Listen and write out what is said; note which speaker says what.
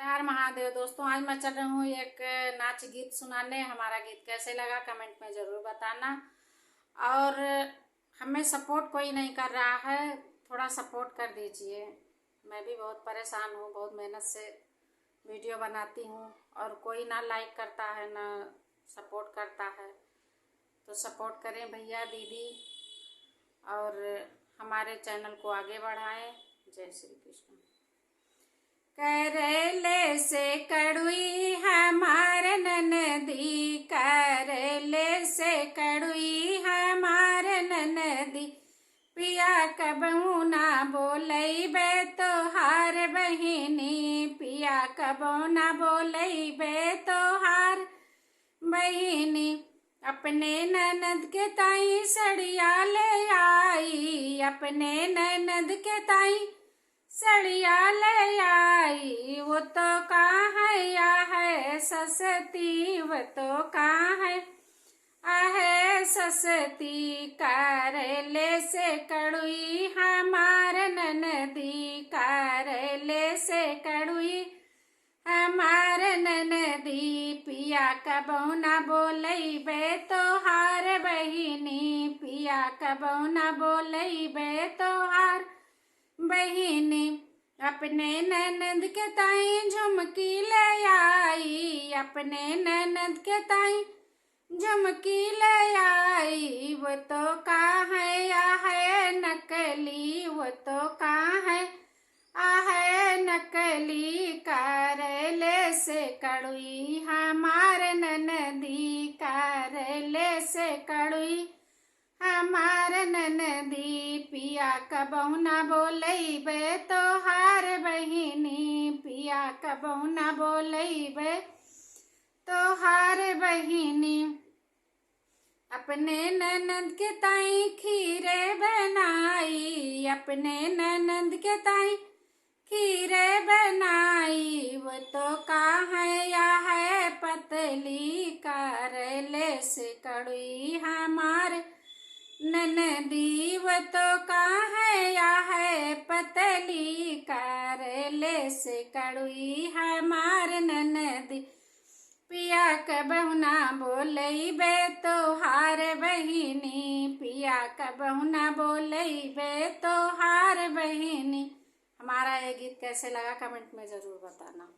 Speaker 1: हर हर महादेव दोस्तों, आज मैं चल रही हूँ एक नाच गीत सुनाने। हमारा गीत कैसे लगा कमेंट में ज़रूर बताना। और हमें सपोर्ट कोई नहीं कर रहा है, थोड़ा सपोर्ट कर दीजिए। मैं भी बहुत परेशान हूँ, बहुत मेहनत से वीडियो बनाती हूँ और कोई ना लाइक करता है ना सपोर्ट करता है। तो सपोर्ट करें भैया दीदी और हमारे चैनल को आगे बढ़ाएं। जय श्री कृष्ण। करेले से कड़ुई हमार ननदी, करेले से कड़ुई हमार ननदी, पिया कबहू ना बोलैबे तोहार बहिनी, पिया कबहू ना बोलैबे तोहार बहिनी। अपने ननद के ताई सड़िया ले आई, अपने ननद के ताई सड़िया ले आई। वो तो कहाँ या है ससती, वो तो कहाँ है आहे ससती। करेले से कड़ुई हमार ननदी, करेले से कड़ुई हमार ननदी, पिया कबहू ना बोलैबे तोहार बहिनी, पिया कबहू ना बोलैबे तोहार बहिनी। अपने ननद के ताई झुमकी ले आई, अपने ननद के ताई झुमकी ले आई। वो तो कहाँ या है नकली, वो तो कहाँ है आहे नकली। करेले से कड़ुई हमार ननदी, करेले से कड़ुई हमार ननदी, पिया कबहू ना बोलैबे तोहार बहिनी, पिया कबहू ना बोलैबे तोहार बहिनी। अपने ननद के ताई खीरे बनाई, अपने ननद के ताई खीरे बनाई। वो तो कहाँ या है पतली, करेले से कड़ुई हमार ननदी। वो तो कहाँ या है पतली, करेले से कड़ुई हमार ननदी, पिया कबहू ना बोलैबे तोहार बहिनी, पिया कबहू ना बोलैबे तोहार बहिनी। हमारा ये गीत कैसे लगा कमेंट में ज़रूर बताना।